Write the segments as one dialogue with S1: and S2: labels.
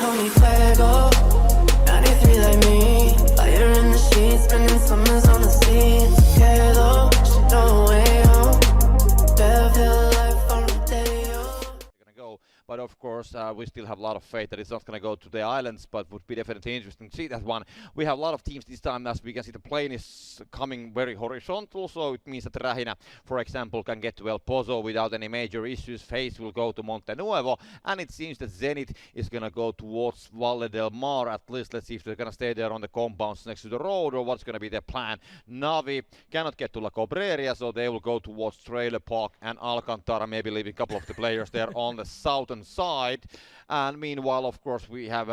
S1: call me fuego. 93 like me, fire in the sheets, spending summers on the sea. It's okay though, she know way home. Better life on the day.
S2: But of course, we still have a lot of faith that it's not going to go to the islands, but would be definitely interesting to see that one. We have a lot of teams this time, as we can see the plane is coming very horizontal, so it means that Rähinä, for example, can get to El Pozo without any major issues. FaZe will go to Monte Nuevo, and it seems that Zenit is going to go towards Valle del Mar at least. Let's see if they're going to stay there on the compounds next to the road, or what's going to be their plan. Navi cannot get to La Cobreria, so they will go towards Trailer Park and Alcantara, maybe leaving a couple of the players there on the southern side. And meanwhile, of course, we have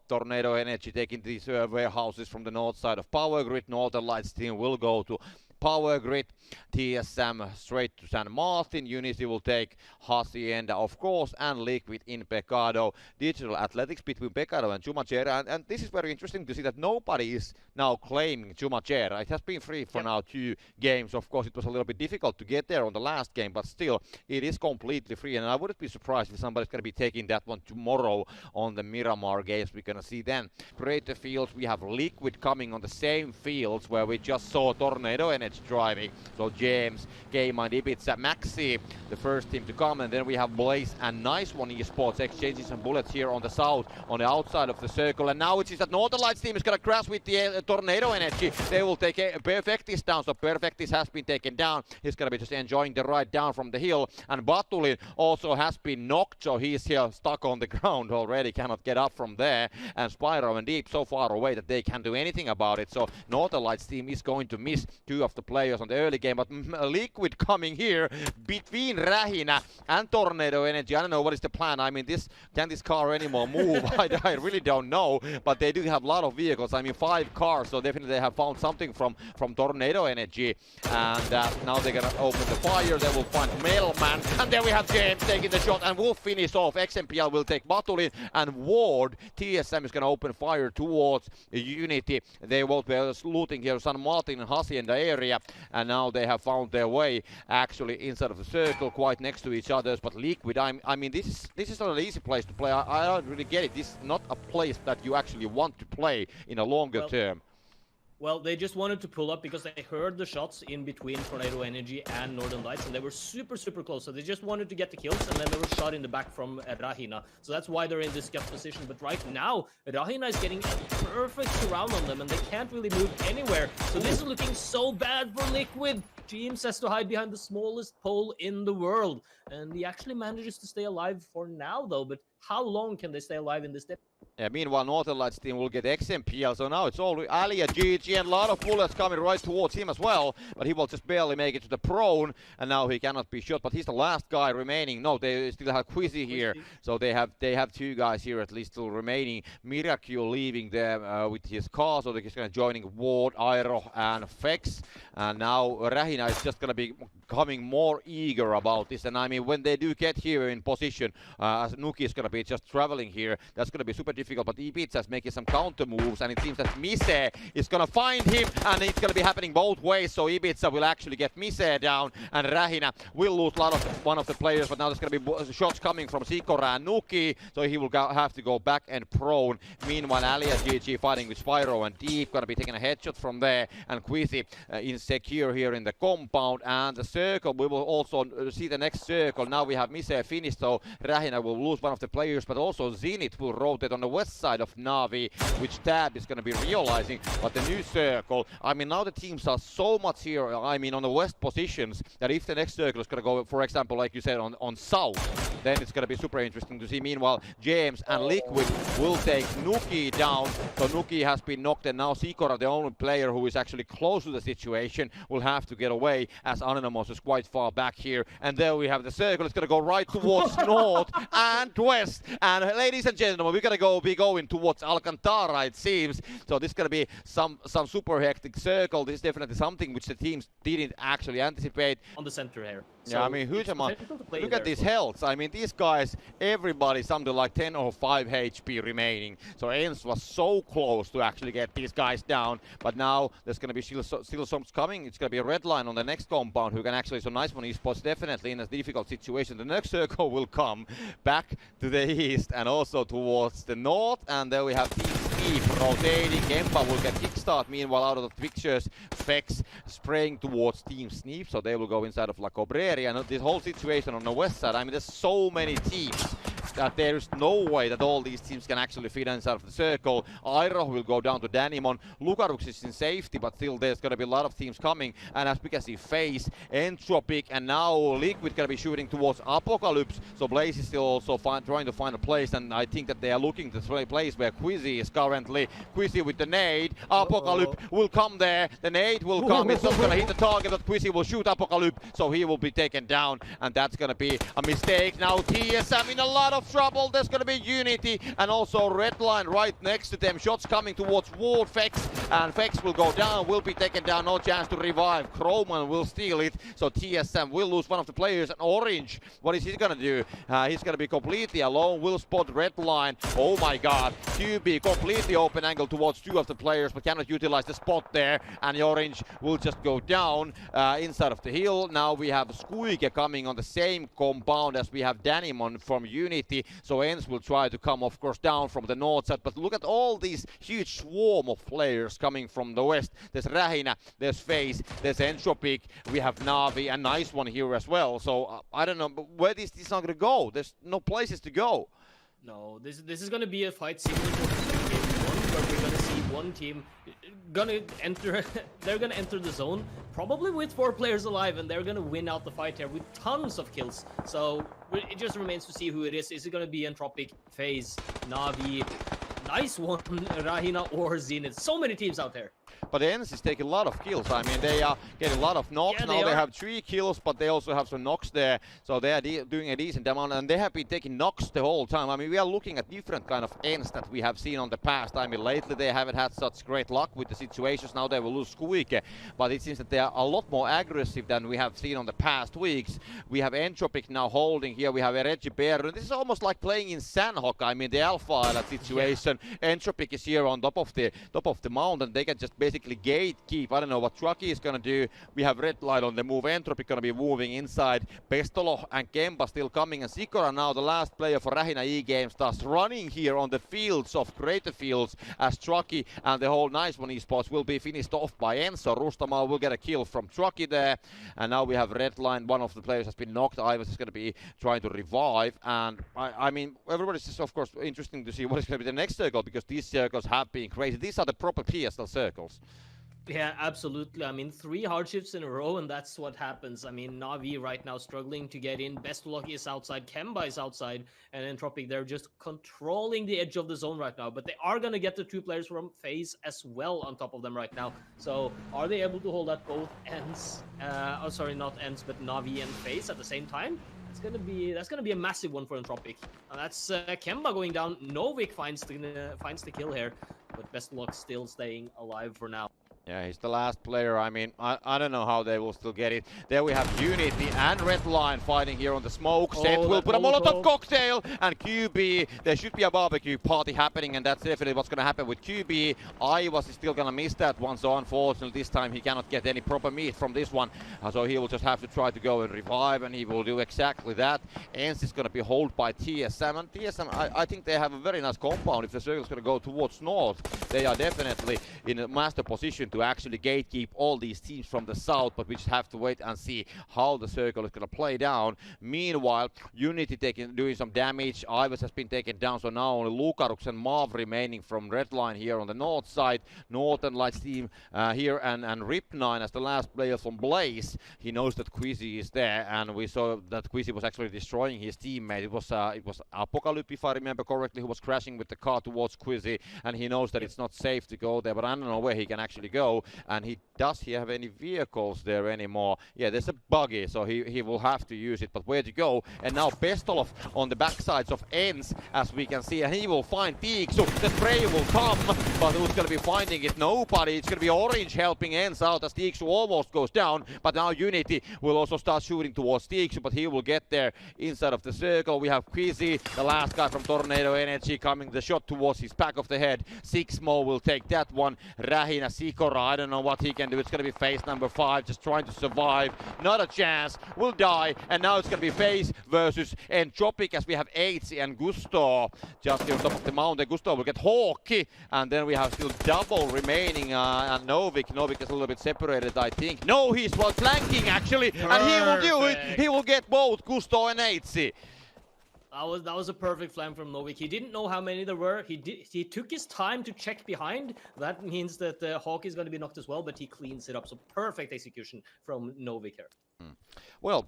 S2: Tornado Energy taking these warehouses from the north side of Power Grid. Northern Lights team will go to Power Grid, TSM straight to San Martin, Unity will take Hacienda, of course, and Liquid in Pecado. Digital Athletics between Pecado and Chumacera, and this is very interesting to see that nobody is now claiming Chumacera. It has been free for now 2 games. Of course, it was a little bit difficult to get there on the last game, but still, it is completely free, and I wouldn't be surprised if somebody's going to be taking that one tomorrow on the Miramar games. We're going to see then. Greater fields, we have Liquid coming on the same fields where we just saw Tornado Energy driving. So Jeemzz, Kaymind, ibiza, mxey, the first team to come, and then we have Blaze and Nice One Esports exchanging some bullets here on the south, on the outside of the circle, and now it is that Northern Lights team is gonna crash with the Tornado Energy. They will take Perfectis down, so Perfectis has been taken down. He's gonna be just enjoying the ride down from the hill, and Batulin also has been knocked, so he's here stuck on the ground already, cannot get up from there, and Spyro and Deep so far away that they can't do anything about it. So Northern Lights team is going to miss 2 of the players on the early game, but Liquid coming here between Rähinä and Tornado Energy. I don't know what is the plan. I mean, can this car anymore move? I really don't know, but they do have a lot of vehicles. I mean, 5 cars, so definitely they have found something from Tornado Energy, and now they're gonna open the fire. They will find Mailman, and then we have Jeemzz taking the shot, and we'll finish off. XMPL will take Batulin, and Ward, TSM is gonna open fire towards Unity. They will be looting here San Martin and Hacienda area, and now they have found their way actually inside of the circle, quite next to each other. But Liquid, I mean, this is not an easy place to play. I don't really get it. This is not a place that you actually want to play in a longer term.
S3: Well, they just wanted to pull up because they heard the shots in between Tornado Energy and Northern Lights, and they were super close. So they just wanted to get the kills, and then they were shot in the back from Rähinä. So that's why they're in this gut position. But right now, Rähinä is getting a perfect surround on them, and they can't really move anywhere. So this is looking so bad for Liquid. Jeemzz has to hide behind the smallest pole in the world, and he actually manages to stay alive for now, though. But how long can they stay alive in this depth?
S2: Yeah, meanwhile, Northern Lights team will get XMPL, so now it's all Alia, GG, and a lot of bullets coming right towards him as well, but he will just barely make it to the prone, and now he cannot be shot, but he's the last guy remaining. No, they still have Quizzy here, so they have 2 guys here at least still remaining. Miracle leaving there with his car, so he's going to joining Ward, Aero, and Fex, and now Rähinä is just going to be becoming more eager about this, and I mean, when they do get here in position, as Nuki is going to be just traveling here, that's going to be super difficult, but ibiza is making some counter moves, and it seems that mxey is going to find him, and it's going to be happening both ways, so ibiza will actually get mxey down, and Rähinä will lose one of the players, but now there's going to be shots coming from Sikora and Nuki, so he will have to go back and prone. Meanwhile, Alia GG fighting with Spyro and Deep, going to be taking a headshot from there, and Quizzy insecure here in the compound, and the circle, we will also see the next circle. Now we have mxey finished, so Rähinä will lose one of the players, but also Zenit will rotate on the west side of Navi, which Tab is going to be realizing. But the new circle, I mean, now the teams are so much here, I mean, on the west positions, that if the next circle is going to go, for example, like you said, on south, then it's going to be super interesting to see. Meanwhile, Jeemzz and Liquid will take Nuki down, so Nuki has been knocked, and now Sikora, the only player who is actually close to the situation, will have to get away, as Anonymous is quite far back here. And there we have the circle. It's going to go right towards north and west, and ladies and gentlemen, we're going to be going towards Alcantara, it seems. So this is going to be some super hectic circle. This is definitely something which the teams didn't actually anticipate.
S3: On the center here.
S2: Yeah, I mean, huge
S3: it's
S2: amount.
S3: potential to play
S2: Look
S3: there
S2: at these
S3: as well.
S2: healths. I mean, these guys, everybody something like 10 or 5 HP remaining. So Ens was so close to actually get these guys down. But now there's going to be still some coming. It's going to be a red line on the next compound who can actually, so nice one esports definitely in a difficult situation. The next circle will come back to the east and also towards the north. And there we have Team Sneep rotating. Kempa will get kickstart. Meanwhile, out of the pictures, Fex spraying towards Team Sneep. So they will go inside of La Cobrera. And this whole situation on the west side, I mean, there's so many teams that there's no way that all these teams can actually fit inside of the circle. Airo will go down to Danimon. Lukarux is in safety, but still there's going to be a lot of teams coming. And as we can see, FaZe, Entropic, and now Liquid going to be shooting towards Apocalypse. So Blaze is still also trying to find a place, and I think that they are looking to the place where Quizzy is currently. Quizzy with the nade. Apocalypse will come there. The nade will come. It's not going to hit the target, but Quizzy will shoot Apocalypse, so he will be taken down, and that's going to be a mistake. Now TSM in a lot of trouble. There's going to be Unity and also Redline right next to them. Shots coming towards Ward Fex, and Fex will go down, will be taken down. No chance to revive. Chroman will steal it, so TSM will lose one of the players. And Orange, what is he going to do? He's going to be completely alone. Will spot Redline. Oh my god. QB completely open angle towards 2 of the players, but cannot utilize the spot there. And the Orange will just go down inside of the hill. Now we have Squeaker coming on the same compound as we have Danimon from Unity. So Ens will try to come, of course, down from the north side. But look at all these huge swarm of players coming from the west. There's Rahina, there's FaZe, there's Entropic, we have Navi, and nice one here as well. So I don't know, but where these are going to go? There's no places to go.
S3: No, this is gonna be a fight similar to game 1, where we're gonna see one team gonna enter. They're gonna enter the zone, probably with 4 players alive, and they're gonna win out the fight here with tons of kills. So it just remains to see who it is. Is it gonna be Entropic, FaZe, Navi? Nice one, Rahina or Zenith. So many teams out there.
S2: But Ens is taking a lot of kills. I mean, they are getting a lot of knocks.
S3: Yeah,
S2: now they
S3: are.
S2: have 3 kills, but they also have some knocks there. So they are doing a decent amount, and they have been taking knocks the whole time. I mean, we are looking at different kind of Ens that we have seen on the past. I mean, lately they haven't had such great luck with the situations. Now they will lose Squeaker, but it seems that they are a lot more aggressive than we have seen on the past weeks. We have Entropic now holding here. We have Reggie Bear. This is almost like playing in Sandhawk. I mean, the Alpha Island situation. Yeah. Entropic is here on top of the mountain. They can just basically gatekeep. I don't know what Trucky is gonna do. We have Red Light on the move. Entropic gonna be moving inside. Pestolo and Kempa still coming, and Sikora now the last player for Rahina E-Game starts running here on the fields of Greater Fields as Trucky and the whole Nice One esports will be finished off by Enzo. Rustamal will get a kill from Trucky there, and now we have Red Line. One of the players has been knocked. Ivers is gonna be trying to revive, and I mean everybody's just of course interesting to see what is gonna be the next circle, because these circles have been crazy. These are the proper PSL circles.
S3: Yeah, absolutely. I mean, 3 hardships in a row, and that's what happens. I mean, Navi right now struggling to get in. Bestlock is outside. Kemba is outside. And Entropic, they're just controlling the edge of the zone right now. But they are going to get the 2 players from FaZe as well on top of them right now. So are they able to hold at both ends? Oh, sorry, not ends, but Navi and FaZe at the same time? That's gonna be a massive one for Entropic. And that's Kemba going down. Novik finds the kill here, but Bestlock still staying alive for now.
S2: Yeah, he's the last player. I mean, I don't know how they will still get it. There we have Unity and Redline fighting here on the smoke. Seth will put a Molotov cocktail, and QB, there should be a barbecue party happening, and that's definitely what's going to happen with QB. Ivas is still going to miss that one, so unfortunately this time he cannot get any proper meat from this one. So he will just have to try to go and revive, and he will do exactly that. Ens is going to be held by TSM, and TSM, I think they have a very nice compound. If the circle is going to go towards north, they are definitely in a master position to actually gatekeep all these teams from the south, but we just have to wait and see how the circle is going to play down. Meanwhile, Unity doing some damage. Ivers has been taken down, so now only Lukarux and Marv remaining from Redline here on the north side. Northern Lights team here, and Rip9 as the last player from Blaze. He knows that Quizzy is there, and we saw that Quizzy was actually destroying his teammate. It was Apocalypse, if I remember correctly, who was crashing with the car towards Quizzy, and he knows that it's not safe to go there, but I don't know where he can actually go. go. And does he have any vehicles there anymore? Yeah, there's a buggy, so he will have to use it. But where to go? And now Bestolov on the backsides of ends, as we can see, and he will find Teak. So the spray will come, but who's going to be finding it? Nobody. It's going to be Orange helping ends out as Teak almost goes down. But now Unity will also start shooting towards Teak, but he will get there inside of the circle. We have Quizzy, the last guy from Tornado Energy, coming the shot towards his back of the head. Sixmo will take that one. Rahina, Sikora, I don't know what he can do. It's going to be phase number 5, just trying to survive. Not a chance, will die. And now it's going to be phase versus Entropic as we have Eitsi and Gusto just here on top of the mountain. Gusto will get Hawky, and then we have still double remaining, and Novik is a little bit separated, I think. No, he's well flanking actually.
S3: Perfect.
S2: And he will do it. He will get both Gusto and Eitsi.
S3: That was a perfect flank from Novik. He didn't know how many there were. He took his time to check behind. That means that Hawk is going to be knocked as well, but he cleans it up. So perfect execution from Novik here.
S2: Well,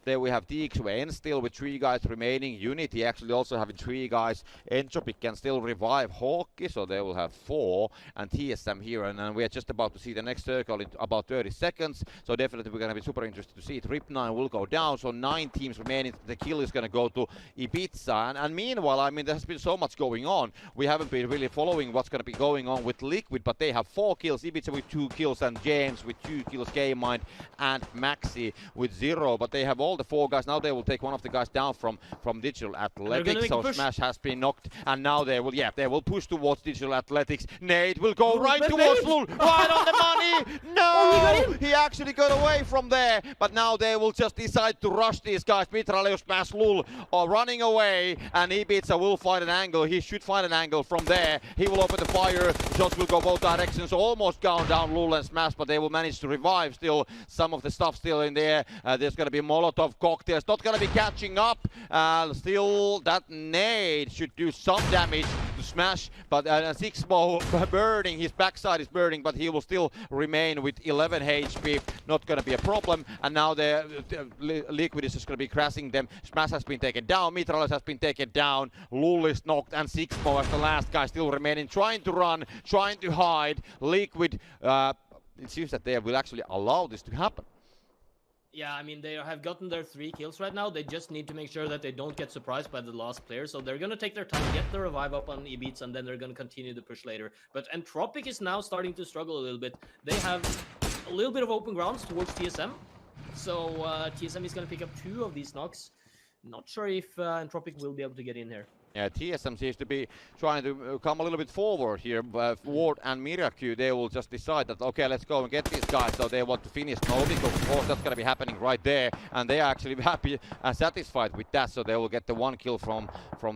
S2: there we have DXWN still with 3 guys remaining. Unity actually also having 3 guys. Entropic can still revive Hawky, so they will have 4. And TSM here, and we are just about to see the next circle in about 30 seconds. So definitely we're going to be super interested to see it. Rip9 will go down, so 9 teams remaining. The kill is going to go to Ibiza. And meanwhile, I mean, there has been so much going on. We haven't been really following what's going to be going on with Liquid, but they have 4 kills. Ibiza with 2 kills, and Jeemzz with 2 kills. Kaymind and mxey with 0. But they have all the 4 guys. Now they will take one of the guys down from Digital Athletics. So Smash has been knocked, and now they will push towards Digital Athletics. Nade will go right towards Lul, right on the money. No, he actually got away from there, but now they will just decide to rush these guys. Mitraleo Smash Lul are running away, and Ibiza will find an angle. He should find an angle from there. He will open the fire. Shots will go both directions. Almost gone down Lul and Smash, but they will manage to revive still. Some of the stuff still in there. There's going to be Molotov cocktails. Not going to be catching up. Still, that nade should do some damage to Smash, but Sixmo burning. His backside is burning, but he will still remain with 11 HP. Not going to be a problem. And now the Liquid is just going to be crashing them. Smash has been taken down. Mitralis has been taken down. Lul is knocked, and Sixmo as the last guy still remaining, trying to run, trying to hide. Liquid, it seems that they will actually allow this to happen.
S3: Yeah, I mean, they have gotten their 3 kills right now. They just need to make sure that they don't get surprised by the last player. So they're going to take their time, get the revive up on Ibiza, and then they're going to continue the push later. But Entropic is now starting to struggle a little bit. They have a little bit of open grounds towards TSM. So TSM is going to pick up 2 of these knocks. Not sure if Entropic will be able to get in here.
S2: Yeah, TSM seems to be trying to come a little bit forward here. Ward and Miracu, they will just decide that, okay, let's go and get these guys. So they want to finish Novik, of course, that's going to be happening right there. And they are actually happy and satisfied with that, so they will get the 1 kill from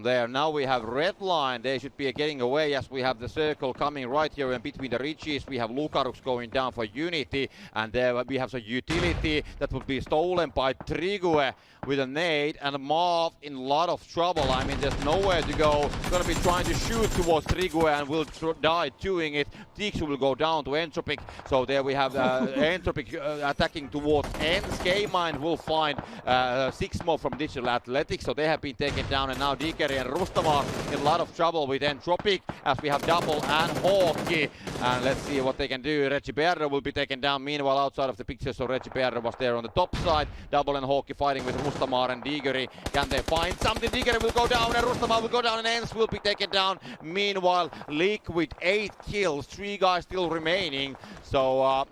S2: there. Now we have Redline. They should be getting away as we have the circle coming right here in between the ridges. We have Lukarux going down for Unity, and there we have some utility that would be stolen by Trigue with a nade, and Marv in a lot of trouble. I mean, there's nowhere to go. Gonna be trying to shoot towards Trigue and will die doing it. Tixu will go down to Entropic. So there we have Entropic attacking towards Ends. Kaymind will find Sixmo from Digital Athletics. So they have been taken down, and now Dikeri and Rustamar in a lot of trouble with Entropic as we have Double and Hawky. And let's see what they can do. Reggie Berra will be taken down meanwhile outside of the picture. So Reggie Berra was there on the top side. Double and Hawky fighting with Rustamar and Digeri. Can they find something? Digeri will go down and Rustamar will go down, and Ends will be taken down. Meanwhile, Liquid 8 kills, 3 guys still remaining. So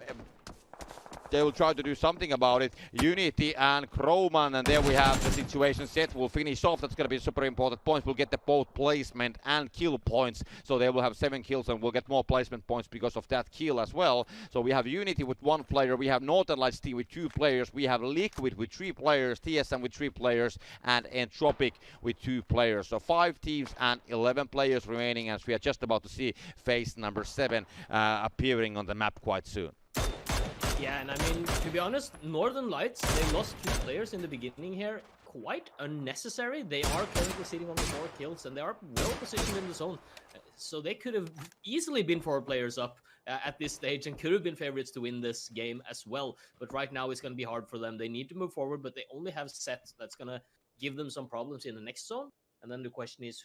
S2: they will try to do something about it. Unity and Croman, and there we have the situation set. Will finish off. That's going to be super important points. We'll get the both placement and kill points. So they will have 7 kills, and we'll get more placement points because of that kill as well. So we have Unity with 1 player. We have Northern Lights team with 2 players. We have Liquid with 3 players. TSM with 3 players. And Entropic with 2 players. So 5 teams and 11 players remaining, as we are just about to see phase number 7 appearing on the map quite soon.
S3: Yeah, and I mean, to be honest, Northern Lights, they lost 2 players in the beginning here. Quite unnecessary. They are currently sitting on the 4 kills, and they are well positioned in the zone. So they could have easily been 4 players up at this stage and could have been favorites to win this game as well. But right now it's going to be hard for them. They need to move forward, but they only have Set that's going to give them some problems in the next zone. And then the question is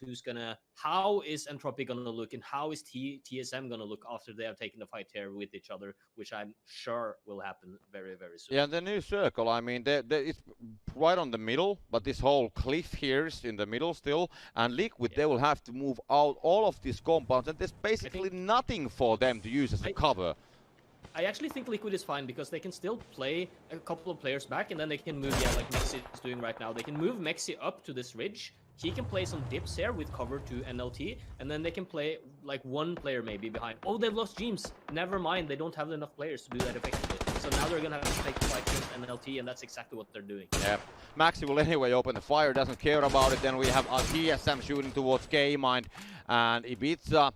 S3: how is Entropic gonna look, and how is TSM gonna look after they have taken the fight here with each other, which I'm sure will happen very, very soon.
S2: Yeah, the new circle, I mean, it's right on the middle, but this whole cliff here is in the middle still, and Liquid, they will have to move out all of these compounds, and there's basically nothing for them to use as a cover.
S3: I actually think Liquid is fine because they can still play a couple of players back, and then they can move, like mxey is doing right now. They can move mxey up to this ridge. He can play some dips here with cover to NLT, and then they can play like one player maybe behind. Oh, they've lost Jeemzz. Never mind, they don't have enough players to do that effectively. So now they're gonna have to take the fight against NLT, and that's exactly what they're doing.
S2: Yeah, mxey will anyway open the fire, doesn't care about it. Then we have TSM shooting towards Kaymind and Ibiza.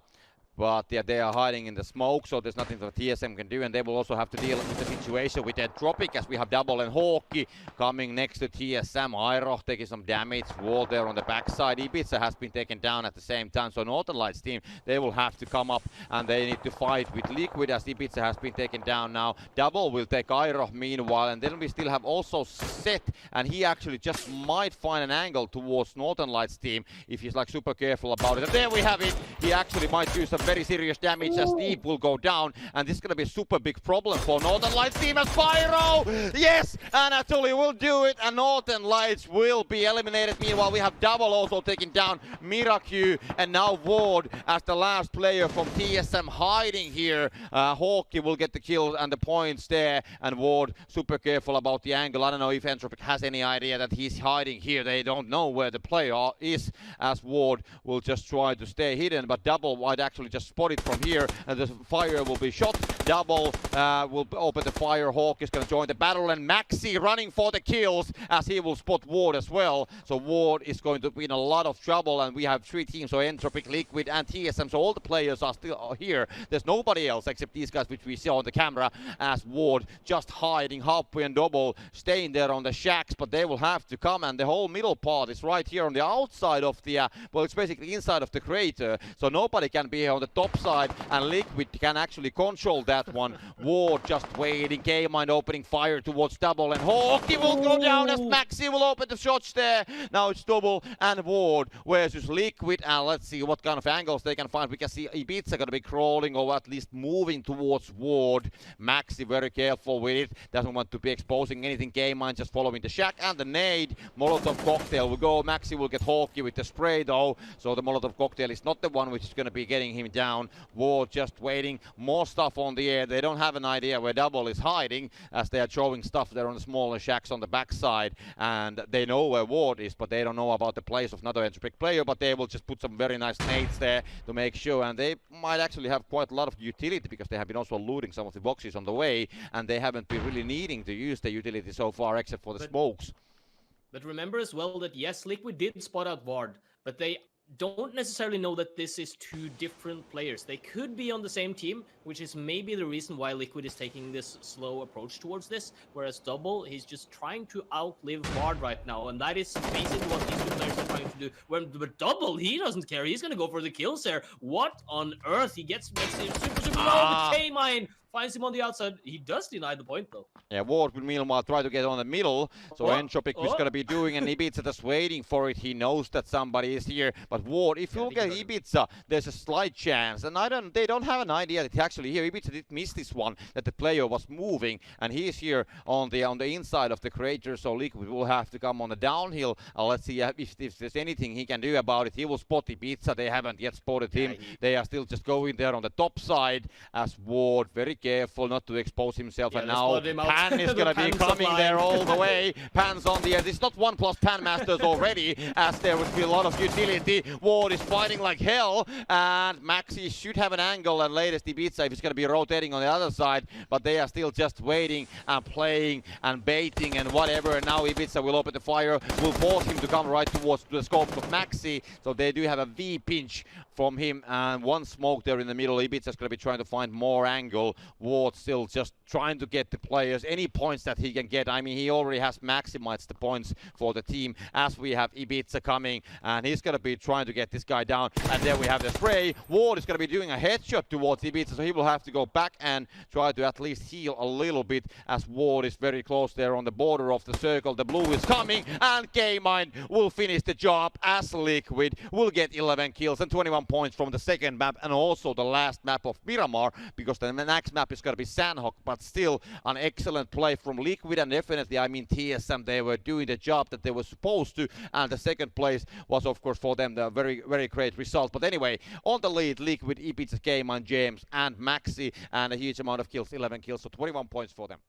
S2: But yeah, they are hiding in the smoke, so there's nothing that TSM can do, and they will also have to deal with the situation with Entropic, as we have Double and Hawkey coming next to TSM. Iroh taking some damage, Wall there on the backside. Ibiza has been taken down at the same time, so Northern Lights team, they will have to come up and they need to fight with Liquid, as Ibiza has been taken down now. Double will take Iroh meanwhile, and then we still have also Set, and he actually just might find an angle towards Northern Lights team if he's like super careful about it. And there we have it. He actually might do some very serious damage as Deep will go down, and this is gonna be a super big problem for Northern Lights team as Pyro! Yes! Anatoly will do it, and Northern Lights will be eliminated. Meanwhile, we have Double also taking down Miracu, and now Ward as the last player from TSM hiding here. Hawkey will get the kill and the points there, and Ward super careful about the angle. I don't know if Entropic has any idea that he's hiding here. They don't know where the player is, as Ward will just try to stay hidden, but Double might actually just spot it from here, and the fire will be shot. Double will open the fire. Hawk is going to join the battle, and mxey running for the kills as he will spot Ward as well. So Ward is going to be in a lot of trouble, and we have 3 teams, so Entropic, Liquid and TSM, so all the players are still here. There's nobody else except these guys which we see on the camera, as Ward just hiding. Happy and Double staying there on the shacks, but they will have to come, and the whole middle part is right here on the outside of the well, it's basically inside of the crater, so nobody can be here on the top side, and Liquid can actually control that one. Ward just waiting. Kaymind opening fire towards Double, and Hawkey will go down as mxey will open the shots there. Now it's Double and Ward versus Liquid, and let's see what kind of angles they can find. We can see Ibiza gonna be crawling, or at least moving towards Ward. mxey very careful with it, doesn't want to be exposing anything. Kaymind just following the shack, and the nade. Molotov cocktail will go. mxey will get Hawkey with the spray though, so the Molotov cocktail is not the one which is gonna be getting him down. Ward just waiting, more stuff on the air. They don't have an idea where Double is hiding, as they are throwing stuff there on the smaller shacks on the backside, and they know where Ward is, but they don't know about the place of another Entropic player. But they will just put some very nice nades there to make sure, and they might actually have quite a lot of utility, because they have been also looting some of the boxes on the way, and they haven't been really needing to use the utility so far, except for the smokes.
S3: But remember as well that yes, Liquid did spot out Ward, but they don't necessarily know that this is 2 different players. They could be on the same team, which is maybe the reason why Liquid is taking this slow approach towards this, whereas Double, he's just trying to outlive Ward right now, and that is basically what these 2 players are trying to do. But Double, he doesn't care. He's gonna go for the kills there. What on earth? He gets super low with Kaymind. Finds him on the outside. He does deny the point though.
S2: Yeah, Ward will meanwhile try to get on the middle, so Entropic is going to be doing, and Ibiza just waiting for it. He knows that somebody is here, but Ward, if you look at Ibiza, there's a slight chance, and they don't have an idea that actually here. Ibiza did miss this one, that the player was moving, and he is here on the inside of the crater, so Liquid will have to come on the downhill. Let's see if there's anything he can do about it. He will spot Ibiza. They haven't yet spotted him. They are still just going there on the top side, as Ward very careful not to expose himself, and now Pan is gonna be coming there all the way. Pan's on the edge. It's not 1+ Pan Masters already, as there would be a lot of utility. Ward is fighting like hell, and mxey should have an angle, and latest Ibiza if he's gonna be rotating on the other side, but they are still just waiting and playing and baiting and whatever, and now Ibiza will open the fire, will force him to come right towards the scope of mxey, so they do have a V pinch from him, and one smoke there in the middle. Ibiza's going to be trying to find more angle. Ward still just trying to get the players any points that he can get. I mean, he already has maximized the points for the team as we have Ibiza coming, and he's going to be trying to get this guy down. And then we have the spray. Ward is going to be doing a headshot towards Ibiza, so he will have to go back and try to at least heal a little bit, as Ward is very close there on the border of the circle. The blue is coming, and Kaymind will finish the job as Liquid will get 11 kills and 21 points from the second map, and also the last map of Miramar, because the next map is going to be Sandhawk. But still an excellent play from Liquid, and definitely, I mean, TSM, they were doing the job that they were supposed to, and the second place was of course for them the very, very great result. But anyway, on the lead, Liquid, Ibiza, Kaymind, Jeemzz and mxey, and a huge amount of kills, 11 kills, so 21 points for them.